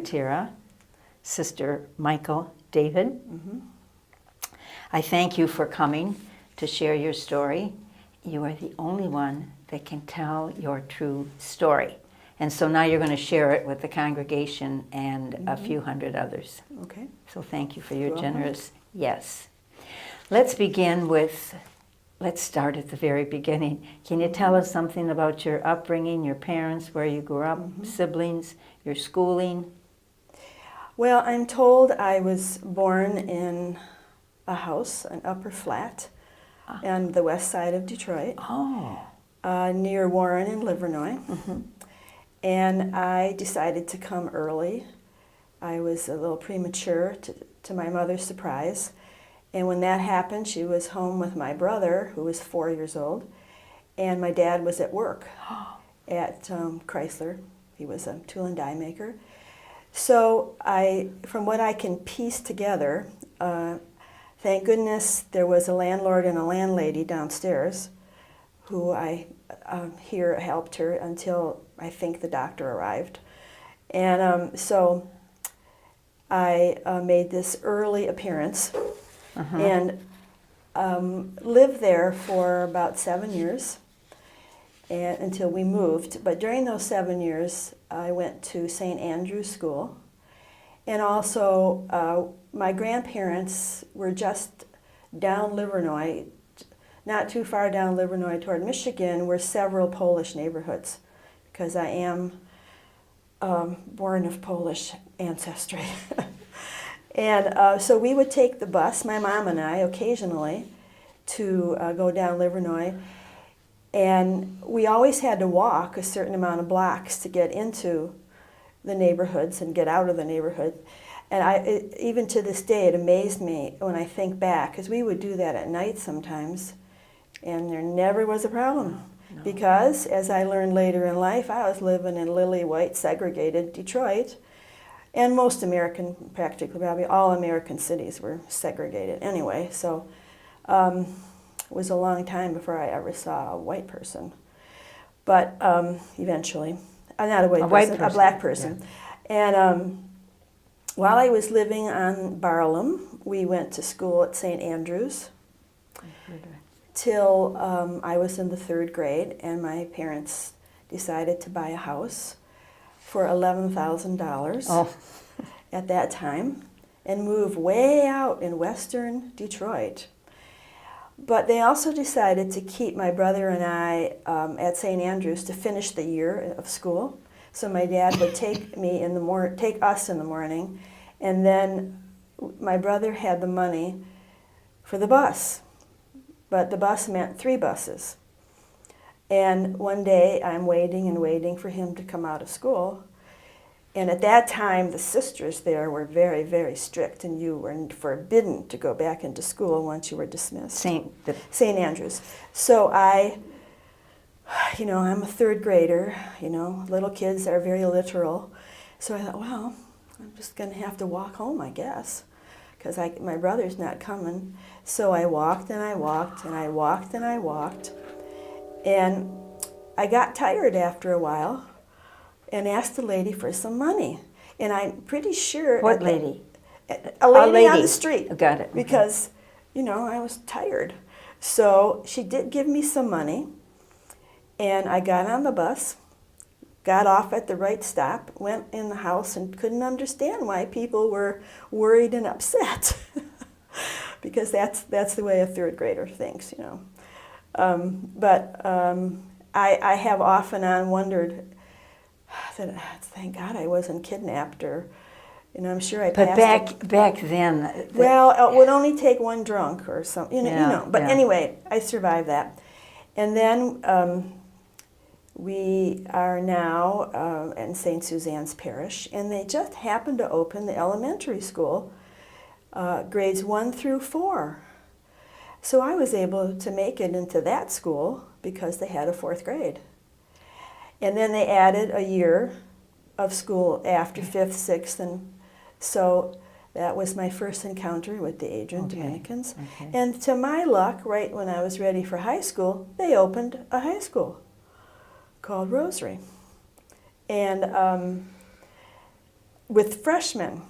Pitera, Sister Michael David. I thank you for coming to share your story. You are the only one that can tell your true story. And so now you're going to share it with the congregation and a few hundred others. Okay. So thank you for your You're generous yes. Let's begin with, let's start at the very beginning. Can you tell us something about your upbringing, your parents, where you grew up, siblings, your schooling? Well, I'm told I was born in a house, an upper flat, on the west side of Detroit, Oh. near Warren and Livernois. And I decided to come early. I was a little premature, to my mother's surprise. And when that happened, she was home with my brother, who was 4 years old, and my dad was at work at Chrysler. He was a tool and die maker. So from what I can piece together, thank goodness there was a landlord and a landlady downstairs who I here helped her until I think the doctor arrived. And so I made this early appearance and lived there for about 7 years until we moved. But during those 7 years, I went to St. Andrew's School. And also, my grandparents were just down Livernois, not too far down Livernois toward Michigan, were several Polish neighborhoods, because I am born of Polish ancestry. And so we would take the bus, my mom and I, occasionally, to go down Livernois. And we always had to walk a certain amount of blocks to get into the neighborhoods and get out of the neighborhood. And even to this day, it amazed me when I think back, because we would do that at night sometimes, and there never was a problem. No. Because, as I learned later in life, I was living in lily-white, segregated Detroit. And most American, practically, probably all American cities were segregated anyway. So it was a long time before I ever saw a white person. But eventually, not a white person, a black person. Yeah. And while I was living on Barlam, we went to school at St. Andrew's till I was in the 3rd grade, and my parents decided to buy a house for $11,000 at that time and move way out in western Detroit. But they also decided to keep my brother and I at St. Andrews to finish the year of school. So my dad would take us in the morning, and then my brother had the money for the bus. But the bus meant 3 buses. And one day I'm waiting and waiting for him to come out of school. And at that time, the sisters there were very, very strict, and you were forbidden to go back into school once you were dismissed. St. Andrews. So I'm a 3rd grader, little kids are very literal. So I thought, well, I'm just going to have to walk home, I guess, because my brother's not coming. So I walked and I walked and I walked and I walked. And I got tired after a while and asked the lady for some money. And I'm pretty sure... What lady? A lady on the street. Got it. Because, I was tired. So she did give me some money, and I got on the bus, got off at the right stop, went in the house, and couldn't understand why people were worried and upset. Because that's the way a 3rd grader thinks, But I have off and on wondered that, thank God I wasn't kidnapped, or, I'm sure I passed. But back then... Well, it would only take one drunk or something, But anyway, I survived that. And then we are now in St. Suzanne's Parish, and they just happened to open the elementary school, grades 1 through 4. So I was able to make it into that school because they had a 4th grade. And then they added a year of school after 5th, 6th, and so that was my first encounter with the Adrian Dominicans. Okay. And to my luck, right when I was ready for high school, they opened a high school called Rosary. And with freshmen,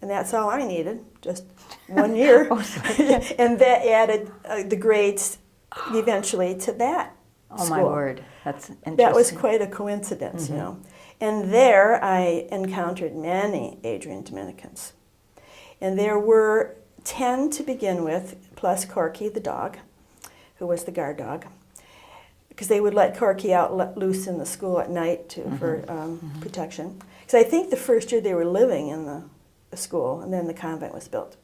and that's all I needed, just 1 year. And that added the grades eventually to that Oh, school. my word. That's interesting. That was quite a coincidence, you know. And there I encountered many Adrian Dominicans. And there were 10 to begin with, plus Corky the dog, who was the guard dog, because they would let Corky out loose in the school at night for protection. Because I think the first year they were living in the school, and then the convent was built.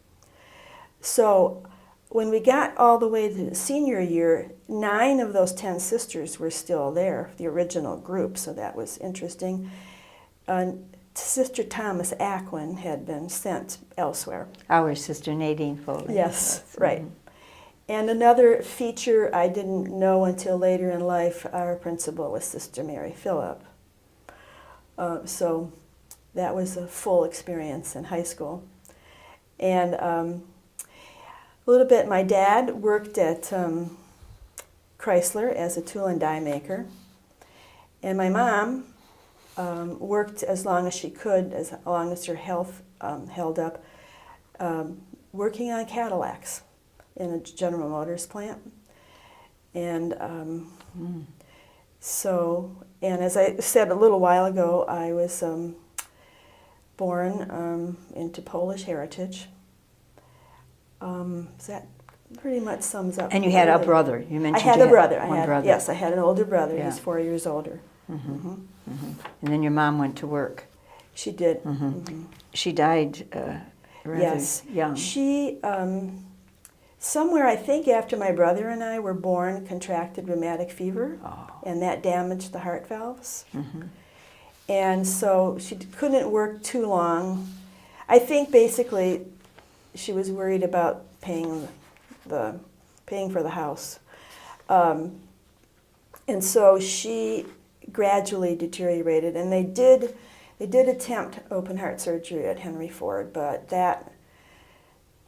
So when we got all the way to the senior year, 9 of those 10 sisters were still there, the original group, so that was interesting. Sister Thomas Aquin had been sent elsewhere. Our sister Nadine Foley. Yes, right. And another feature I didn't know until later in life, our principal was Sister Mary Phillip. So that was a full experience in high school. And a little bit, my dad worked at Chrysler as a tool and die maker. And my mom worked as long as she could, as long as her health held up, working on Cadillacs in a General Motors plant. And and as I said a little while ago, I was born into Polish heritage. That pretty much sums up. And you had a brother. You mentioned I had you a brother. One brother. Yes, I had an older brother. Yeah. He's 4 years older. And then your mom went to work. She did. She died rather young. She, somewhere I think after my brother and I were born, contracted rheumatic fever, and that damaged the heart valves. And so she couldn't work too long. I think basically she was worried about paying for the house. And so she gradually deteriorated, and they did attempt open heart surgery at Henry Ford, but that,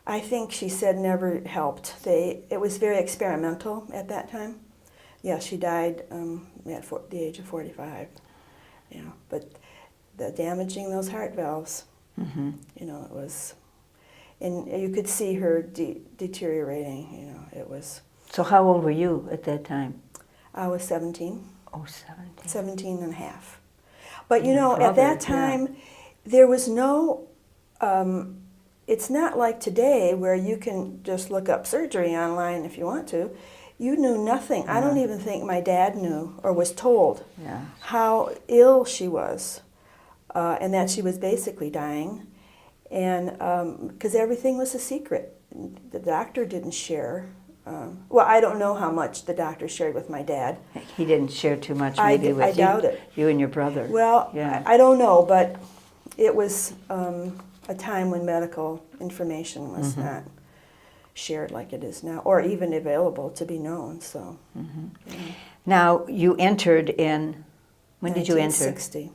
I think she said, never helped. It was very experimental at that time. Yeah, she died at the age of 45. Yeah, but the damaging those heart valves, you know, it was, and you could see her deteriorating. You know, it was. So how old were you at that time? I was 17. Oh, 17. 17 and a half. But you Your know, brother, at that time, there was no, it's not like today where you can just look up surgery online if you want to. You knew nothing. I don't even think my dad knew or was told how ill she was, and that she was basically dying, and because everything was a secret. The doctor didn't share. Well, I don't know how much the doctor shared with my dad. He didn't share too much maybe with I doubt it. You and your brother. Well, I don't know, but it was a time when medical information was not shared like it is now, or even available to be known. So, Now, you entered in, when did you enter? 1960.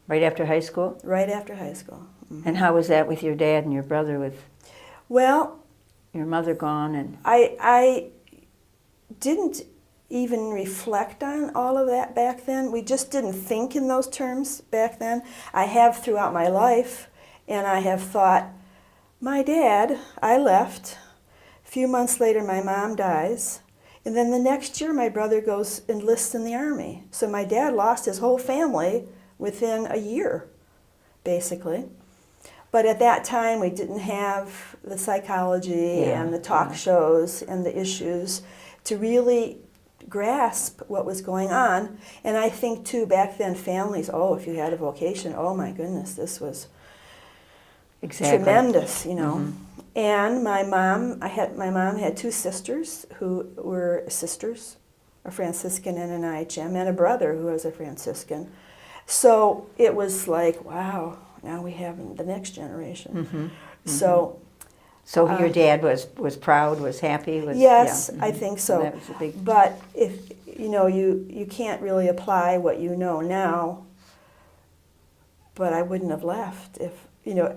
Right after high school? Right after high school. And how was that with your dad and your brother, with Well, your mother gone? And I didn't even reflect on all of that back then. We just didn't think in those terms back then. I have throughout my life, and I have thought, my dad, I left. A few months later, my mom dies. And then the next year, my brother goes enlists in the Army. So my dad lost his whole family within a year, basically. But at that time, we didn't have the psychology and the talk shows and the issues to really grasp what was going on. And I think, too, back then, families, if you had a vocation, oh my goodness, this was tremendous, you know. And my mom had 2 sisters who were sisters, a Franciscan and an IHM, and a brother who was a Franciscan. So it was like, wow, now we have the next generation. So your dad was proud, was happy? Yes, I think so. That was a big... But if, you know, you can't really apply what you know now, but I wouldn't have left if, you know,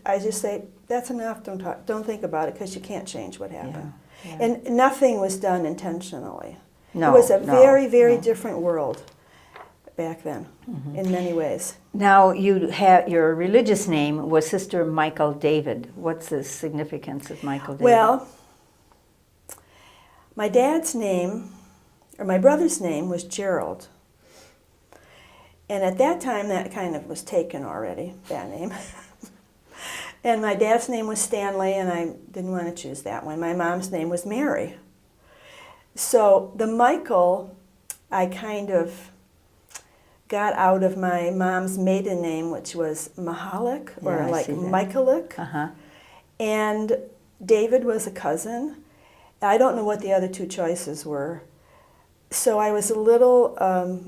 I just say, that's enough, don't think about it, because you can't change what happened. And nothing was done intentionally. No, it was a very, very different world back then, in many ways. Now, you have your religious name was Sister Michael David. What's the significance of Michael David? Well, my dad's name, or my brother's name, was Gerald. And at that time, that kind of was taken already, that name. And my dad's name was Stanley, and I didn't want to choose that one. My mom's name was Mary. So the Michael, I kind of got out of my mom's maiden name, which was Mahalik, or Yeah, I like see that. Michaelik. And David was a cousin. I don't know what the other two choices were. So I was a little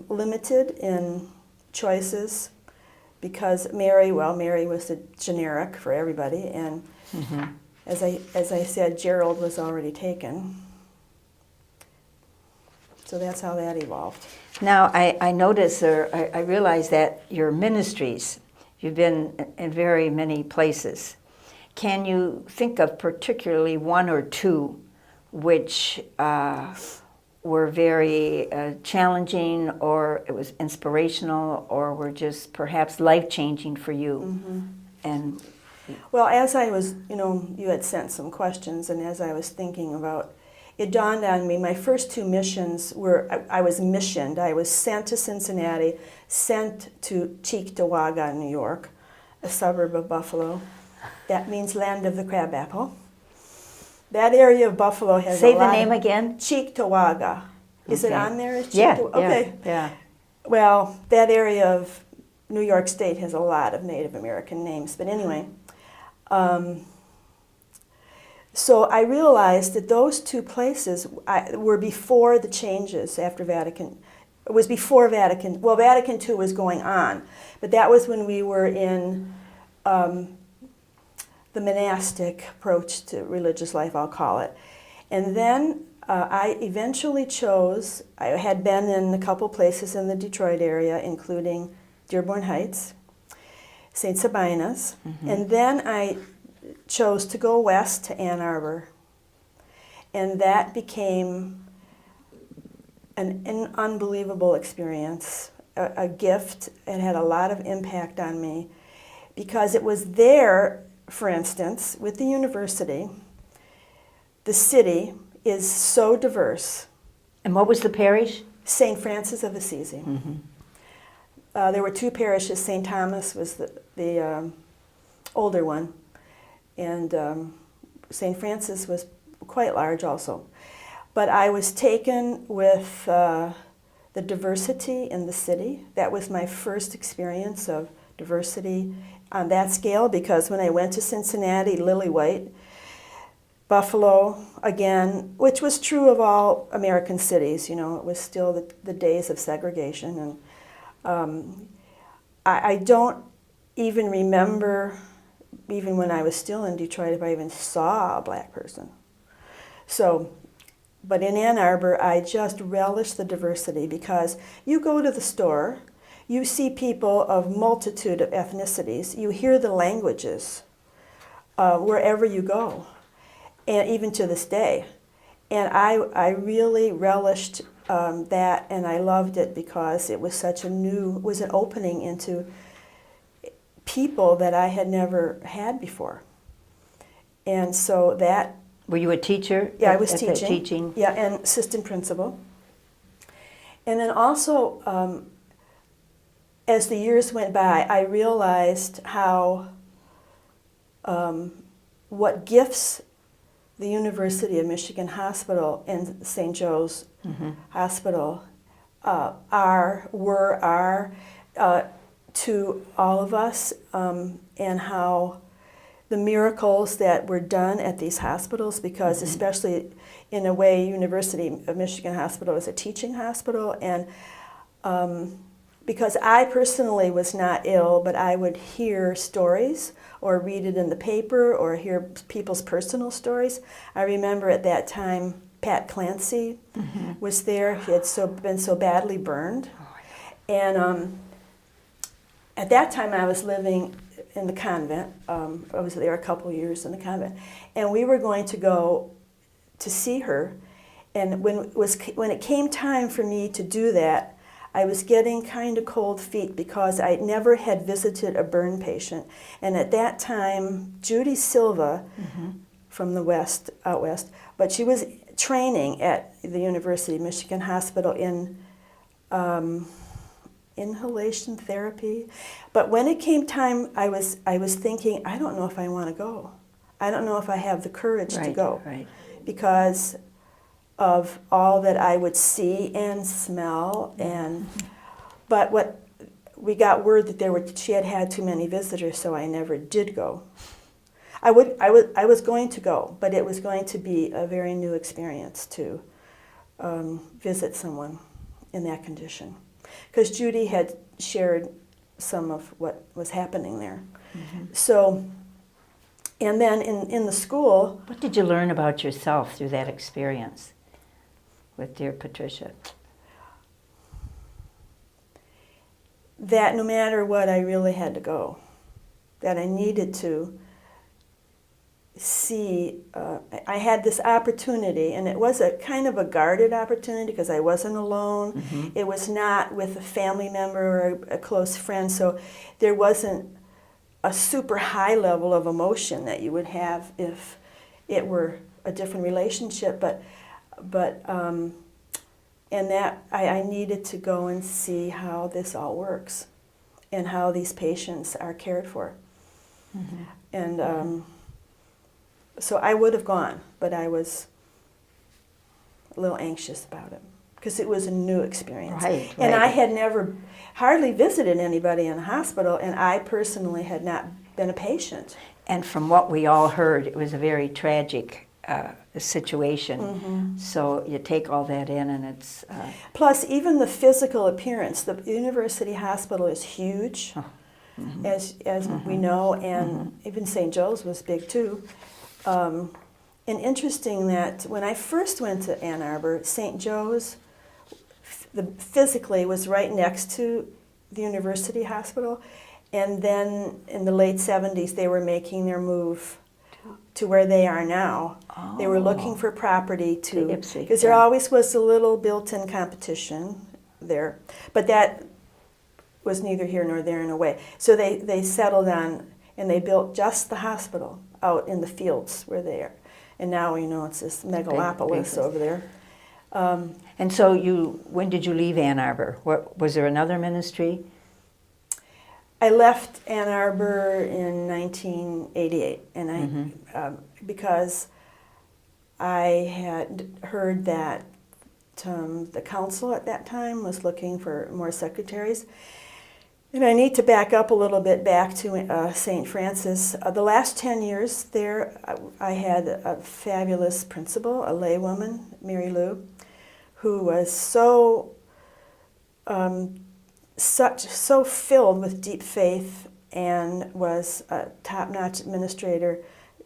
limited in choices because Mary was the generic for everybody. And as I said, Gerald was already taken. So that's how that evolved. Now, I notice, or I realize that your ministries, you've been in very many places. Can you think of particularly one or two which were very challenging, or it was inspirational, or were just perhaps life-changing for you? And well, as I was, you had sent some questions, and as I was thinking about, it dawned on me, my first two missions were, I was missioned. I was sent to Cincinnati, sent to Cheektowaga, New York, a suburb of Buffalo. That means land of the crabapple. That area of Buffalo has say a the lot name of, again? Cheektowaga. Is it Okay. on there? Yeah, Okay. yeah. Well, that area of New York State has a lot of Native American names. But anyway, so I realized that those two places were before the changes after Vatican. It was before Vatican. Well, Vatican II was going on, but that was when we were in the monastic approach to religious life, I'll call it. And then I eventually chose, I had been in a couple places in the Detroit area, including Dearborn Heights, St. Sabina's, and then I chose to go west to Ann Arbor. And that became an unbelievable experience, a gift. It had a lot of impact on me because it was there, for instance, with the university, the city is so diverse. And what was the parish? St. Francis of Assisi. There were two parishes. St. Thomas was the older one, and St. Francis was quite large also. But I was taken with the diversity in the city. That was my first experience of diversity on that scale, because when I went to Cincinnati, lily white, Buffalo, again, which was true of all American cities, it was still the days of segregation. And I don't even remember, even when I was still in Detroit, if I even saw a black person. So, but in Ann Arbor, I just relished the diversity, because you go to the store, you see people of multitude of ethnicities, you hear the languages wherever you go, and even to this day. And I really relished that, and I loved it because it was was an opening into people that I had never had before. And so that... Were you a teacher? Yeah, I was at teaching. Yeah, and assistant principal. And then also, as the years went by, I realized how, what gifts the University of Michigan Hospital and St. Joe's Hospital are to all of us, and how the miracles that were done at these hospitals, because especially in a way, University of Michigan Hospital is a teaching hospital, and because I personally was not ill, but I would hear stories or read it in the paper or hear people's personal stories. I remember at that time, Pat Clancy was there. He had been so badly burned. And at that time, I was living in the convent. I was there a couple years in the convent. And we were going to go to see her. And when it came time for me to do that, I was getting kind of cold feet because I never had visited a burn patient. And at that time, Judy Silva from the west, out west, but she was training at the University of Michigan Hospital in inhalation therapy. But when it came time, I was thinking, I don't know if I want to go. I don't know if I have the courage to go. Right. Because of all that I would see and smell, and but what we got word that she had had too many visitors, so I never did go. I was going to go, but it was going to be a very new experience to visit someone in that condition, because Judy had shared some of what was happening there. So, and then in the school. What did you learn about yourself through that experience with dear Patricia? That no matter what, I really had to go. That I needed to see, I had this opportunity, and it was a kind of a guarded opportunity because I wasn't alone. It was not with a family member or a close friend, so there wasn't a super high level of emotion that you would have if it were a different relationship, and that I needed to go and see how this all works and how these patients are cared for. And so I would have gone, but I was a little anxious about it because it was a new experience. Right. And I had never hardly visited anybody in a hospital, and I personally had not been a patient. And from what we all heard, it was a very tragic situation. So you take all that in, and it's... Plus, even the physical appearance. The university hospital is huge, as we know, and even St. Joe's was big too. And interesting that when I first went to Ann Arbor, St. Joe's physically was right next to the university hospital, and then in the late 70s they were making their move to where they are now. They were looking for property to because there always was a little built-in competition there, but that was neither here nor there in a way. So they settled on, and they built just the hospital out in the fields where they are. And now, you know, it's this megalopolis over there. And so when did you leave Ann Arbor? Was there another ministry? I left Ann Arbor in 1988, and because I had heard that the council at that time was looking for more secretaries. And I need to back up a little bit back to St. Francis. The last 10 years there, I had a fabulous principal, a laywoman, Mary Lou, who was so filled with deep faith and was a top-notch administrator,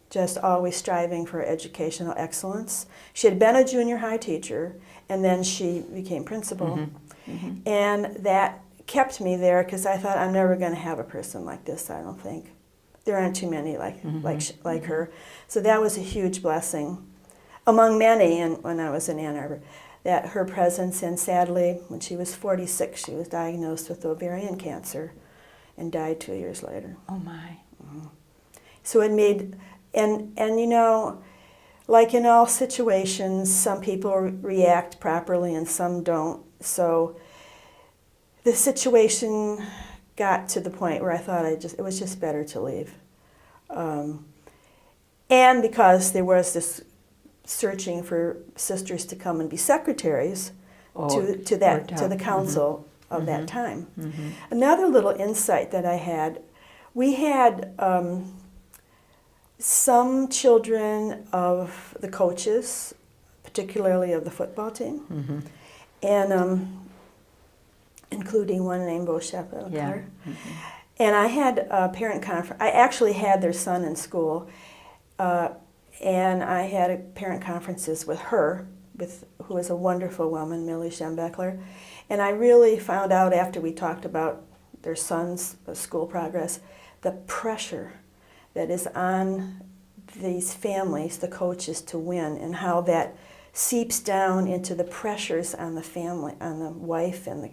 just always striving for educational excellence. She had been a junior high teacher, and then she became principal. And that kept me there because I thought, I'm never going to have a person like this, I don't think. There aren't too many like her. So that was a huge blessing, among many, and when I was in Ann Arbor, that her presence. And sadly, when she was 46, she was diagnosed with ovarian cancer and died 2 years later. Oh my. So it made, and you know, like in all situations, some people react properly and some don't. So the situation got to the point where I thought it was just better to leave. And because there was this searching for sisters to come and be secretaries to the council of that time. Another little insight that I had, we had some children of the coaches, particularly of the football team, and including one named Bo Shepherd. Yeah. And I had a parent conference. I actually had their son in school, and I had parent conferences with her, who was a wonderful woman, Millie Schembeckler. And I really found out after we talked about their son's school progress, the pressure that is on these families, the coaches, to win, and how that seeps down into the pressures on the family, on the wife and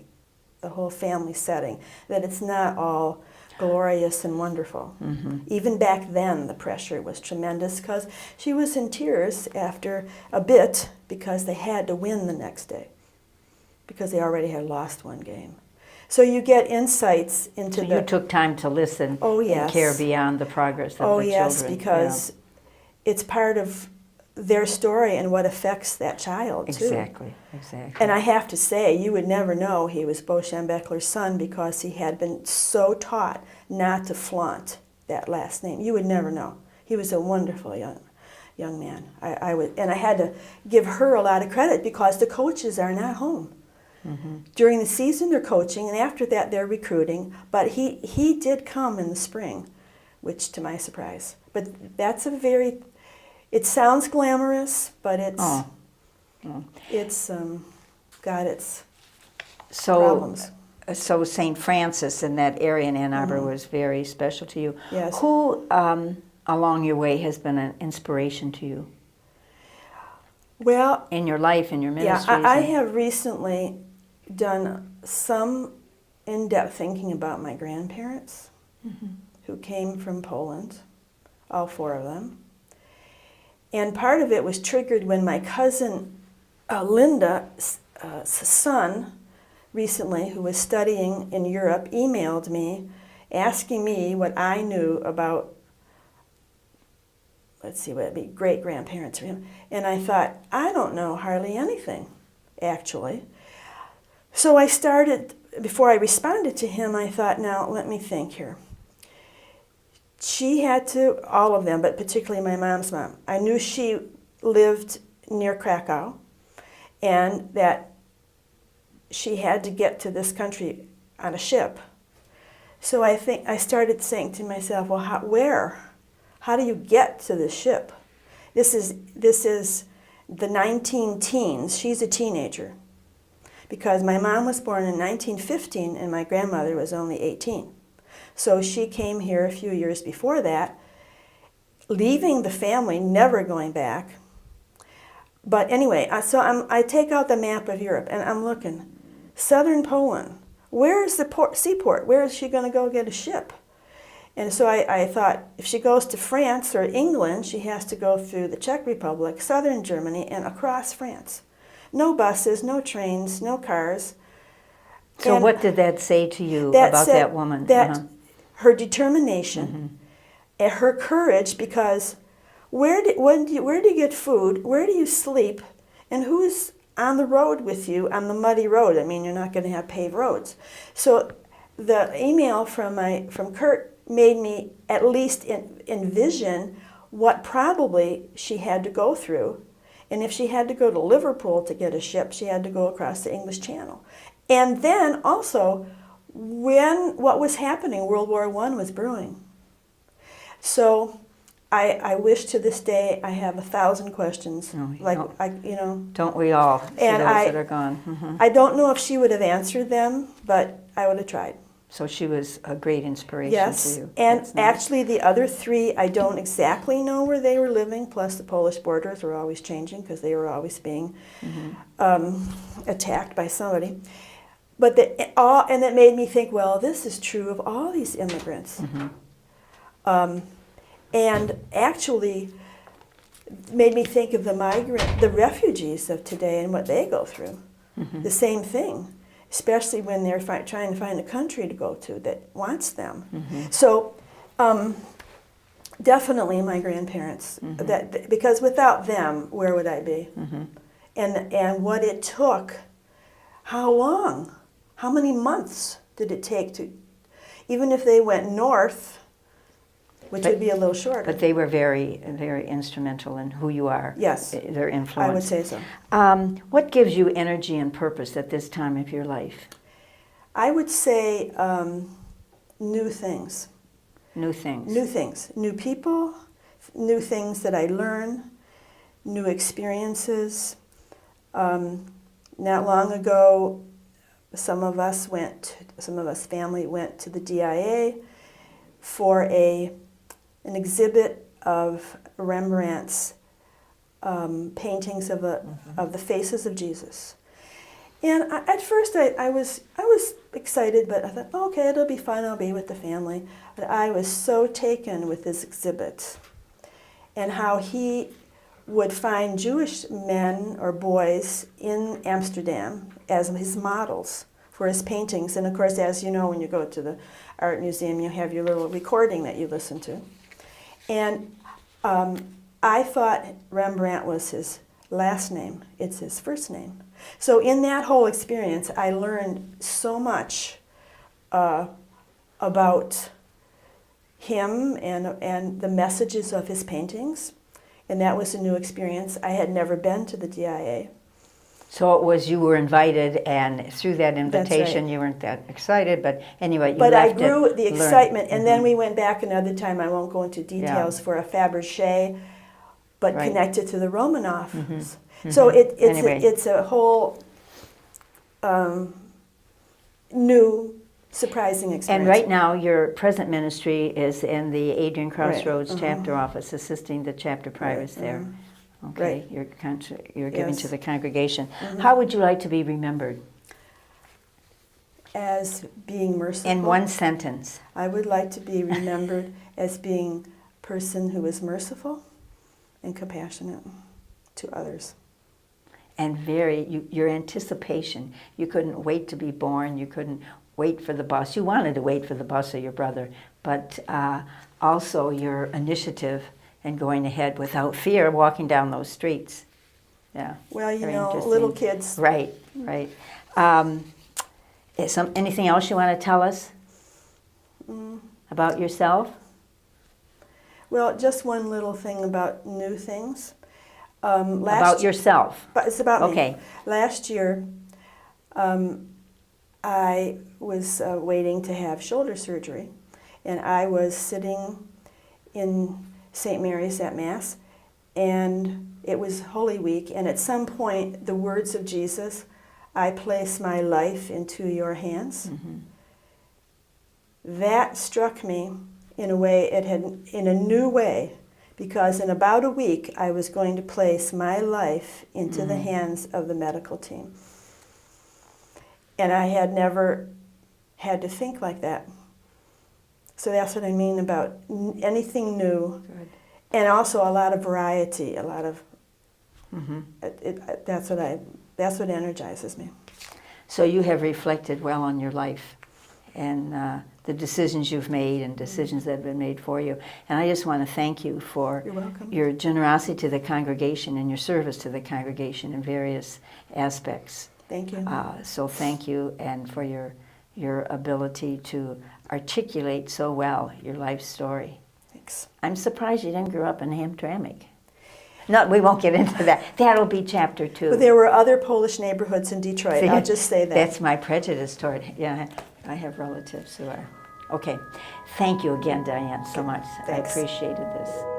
the whole family setting, that it's not all glorious and wonderful. Even back then, the pressure was tremendous because she was in tears after a bit because they had to win the next day because they already had lost one game. So you get insights into So you took time to listen and care beyond the progress of the children. Yes, because it's part of their story and what affects that child, too. Exactly. And I have to say, you would never know he was Bo Schembechler's son because he had been so taught not to flaunt that last name. You would never know. He was a wonderful young man. And I had to give her a lot of credit because the coaches are not home. During the season, they're coaching, and after that, they're recruiting. But he did come in the spring, which to my surprise. But that's it sounds glamorous, but it's got its problems. So St. Francis in that area in Ann Arbor was very special to you. Yes. Who along your way has been an inspiration to you? Well, in your life, in your ministries? Yeah, I have recently done some in-depth thinking about my grandparents who came from Poland, all four of them. And part of it was triggered when my cousin Linda's son recently, who was studying in Europe, emailed me asking me what I knew about, let's see, what would be great-grandparents for him. And I thought, I don't know hardly anything, actually. So I started, before I responded to him, I thought, now let me think here. She had to, all of them, but particularly my mom's mom. I knew she lived near Krakow and that she had to get to this country on a ship. So I started saying to myself, well, where? How do you get to this ship? This is the 19-teens. She's a teenager. Because my mom was born in 1915 and my grandmother was only 18. So she came here a few years before that, leaving the family, never going back. But anyway, I take out the map of Europe and I'm looking. Southern Poland. Where is the seaport? Where is she going to go get a ship? And so I thought, if she goes to France or England, she has to go through the Czech Republic, southern Germany, and across France. No buses, no trains, no cars. So what did that say to you about that woman? That her determination, and her courage, because where do you get food? Where do you sleep? And who's on the road with you, on the muddy road? I mean, you're not going to have paved roads. So the email from Kurt made me at least envision what probably she had to go through. And if she had to go to Liverpool to get a ship, she had to go across the English Channel. And then also, what was happening, World War I was brewing. So I wish to this day I have 1,000 questions. Don't we all? For and those that are gone. I don't know if she would have answered them, but I would have tried. So she was a great inspiration yes. to you. And actually the other three, I don't exactly know where they were living, plus the Polish borders were always changing because they were always being attacked by somebody. But and it made me think, well, this is true of all these immigrants. And actually made me think of the refugees of today and what they go through. The same thing. Especially when they're trying to find a country to go to that wants them. So definitely my grandparents, because without them, where would I be? And what it took, how long, how many months did it take to, even if they went north, which would be a little shorter. But they were very, very instrumental in who you are. Yes. Their influence. I would say so. What gives you energy and purpose at this time of your life? I would say new things. New things. New things. New people, new things that I learn, new experiences. Not long ago, some of us family went to the DIA for an exhibit of Rembrandt's paintings of the faces of Jesus. And at first I was excited, but I thought, okay, it'll be fun, I'll be with the family. But I was so taken with this exhibit and how he would find Jewish men or boys in Amsterdam as his models for his paintings. And of course, as you know, when you go to the art museum, you have your little recording that you listen to. And I thought Rembrandt was his last name. It's his first name. So in that whole experience, I learned so much about him and the messages of his paintings. And that was a new experience. I had never been to the DIA. So it was you were invited, and through that invitation, right. You weren't that excited, but anyway, you But left I grew it, the learned. excitement, and then we went back another time. I won't go into details Yeah. for a Fabergé, but Right. connected to the Romanovs. So it's a whole new, surprising experience. And right now, your present ministry is in the Adrian Crossroads Right. chapter office, assisting the chapter privates there. Okay, Right. you're giving Yes. to the congregation. How would you like to be remembered? As being merciful. In one sentence. I would like to be remembered as being a person who is merciful and compassionate to others. And your anticipation. You couldn't wait to be born. You couldn't wait for the bus. You wanted to wait for the bus of your brother, but also your initiative and going ahead without fear, walking down those streets. Yeah. Well, you very know, interesting. little kids. Right, right. Anything else you want to tell us about yourself? Well, just one little thing about new things. About yourself? But it's about Okay. me. Last year, I was waiting to have shoulder surgery, and I was sitting in St. Mary's at Mass, and it was Holy Week, and at some point, the words of Jesus, I place my life into your hands, that struck me in a way, in a new way, because in about a week, I was going to place my life into the hands of the medical team. And I had never had to think like that. So that's what I mean about anything new. Good. And also a lot of variety, a lot of, that's what energizes me. So you have reflected well on your life and the decisions you've made and decisions that have been made for you. And I just want to thank you for You're welcome. your generosity to the congregation and your service to the congregation in various aspects. Thank you. So thank you, and for your ability to articulate so well your life story. Thanks. I'm surprised you didn't grow up in Hamtramck. No, we won't get into that. That'll be chapter 2. But there were other Polish neighborhoods in Detroit. See, I'll just say that. That's my prejudice toward, yeah, I have relatives who are. Okay. Thank you again, Diane, so much. Thanks. I appreciated this.